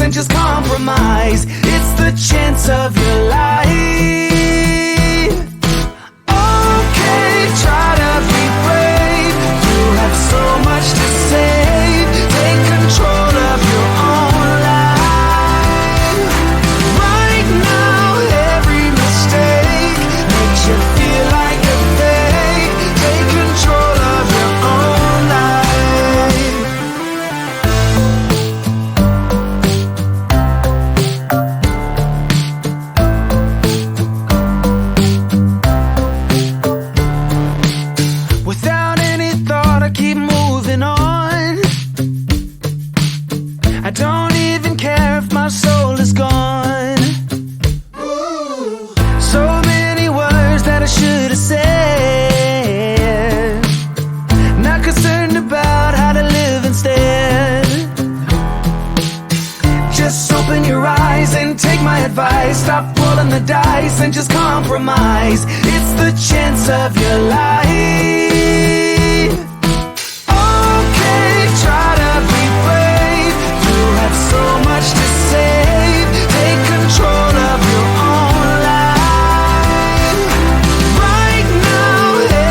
and just compromise. It's the chance of your life. Okay, try to be brave. You have so much to save. Take control of your own life. Right now, every mistake makes you feel like a fake. Take control of your own life. Without any thought, I keep moving on. I don't even care if my soul is gone. So many words that I should have said. Not concerned about how to live instead. Just open your eyes and take my advice. Stop rolling the dice and just compromise. It's the chance of your life. Okay, try to be brave. You have so much to save. Take control of your own life. Right now,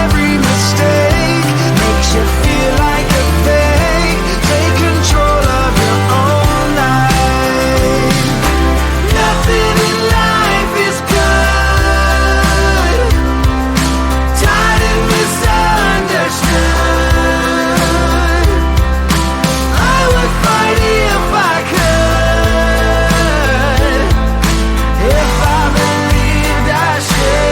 every mistake makes you feel like a fake. Take control of your own life. Nothing in life is good. Tired and misunderstood. I would fight if I could. If I believed I should.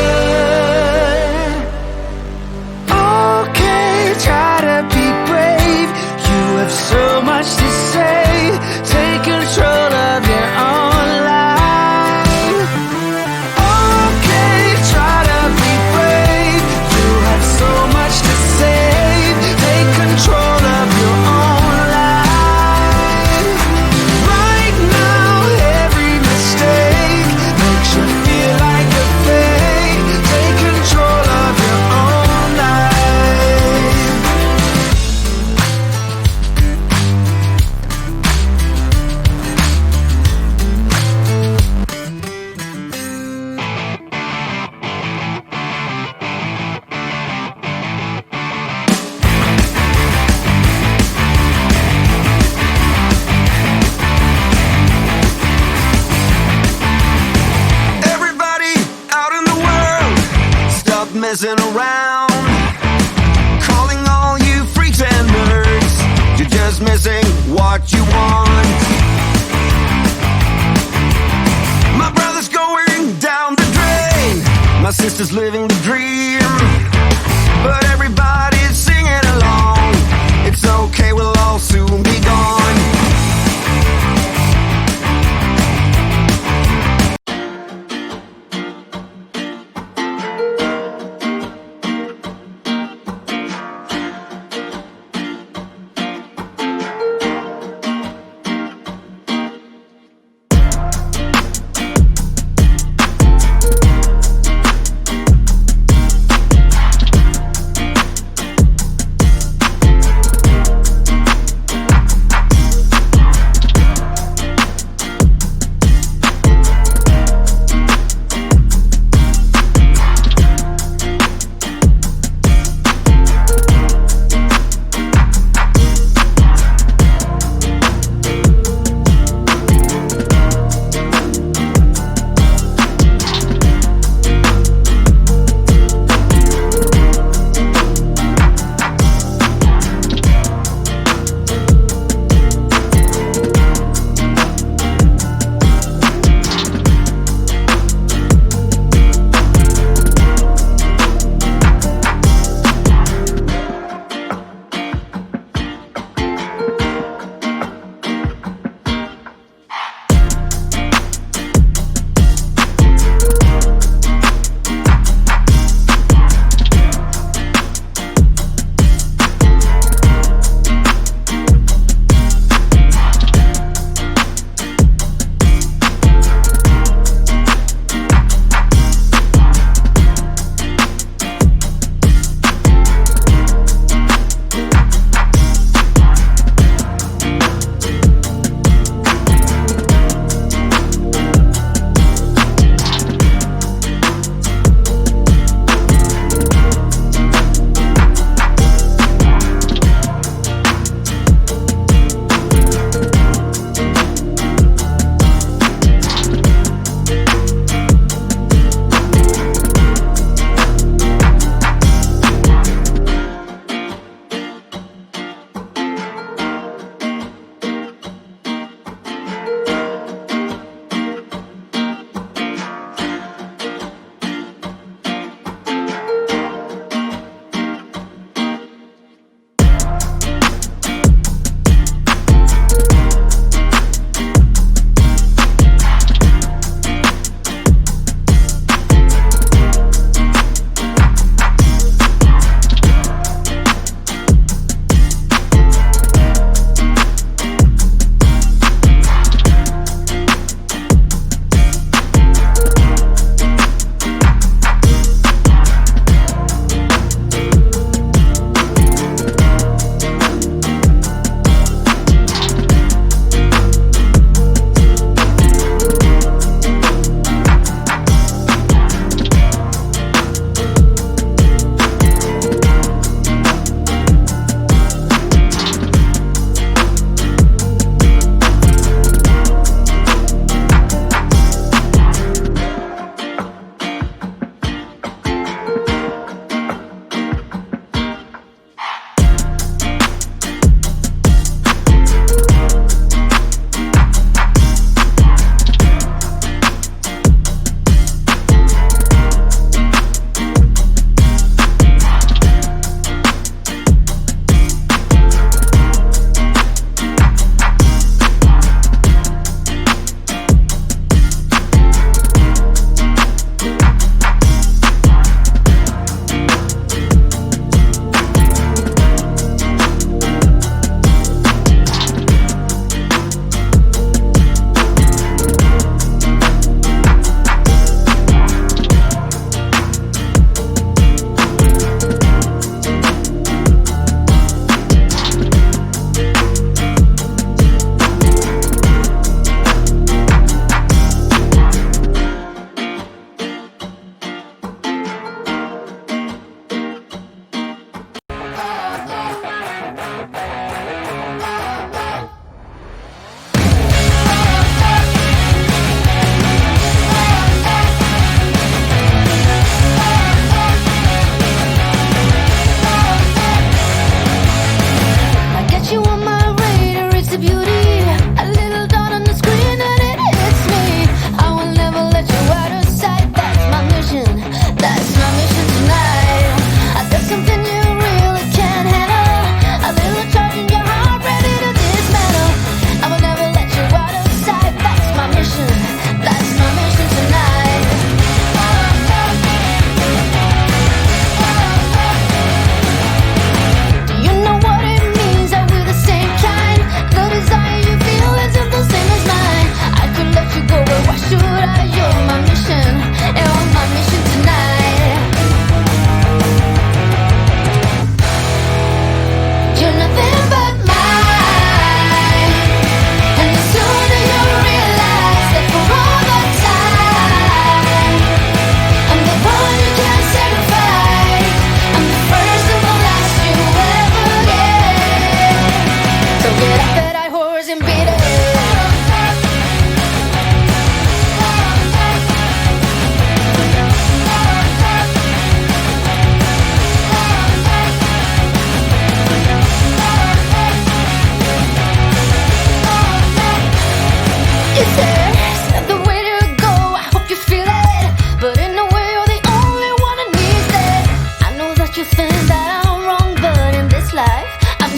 Okay, try to be brave. You have so much to say. Take control of your own life. Okay, try to be brave. You have so much to say. Take control of your own life. Right now, every mistake makes you feel like a fake. Take control of your own life. Everybody out in the world, stop messing around. Calling all you freaks and nerds. You're just missing what you want. My brother's going down the drain. My sister's living the dream. But everybody's singing along. It's okay, we'll all soon be gone.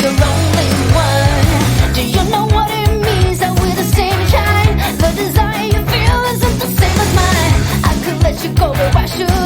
the only one. Do you know what it means that we're the same kind? The desire you feel isn't the same as mine. I could let you go, but why should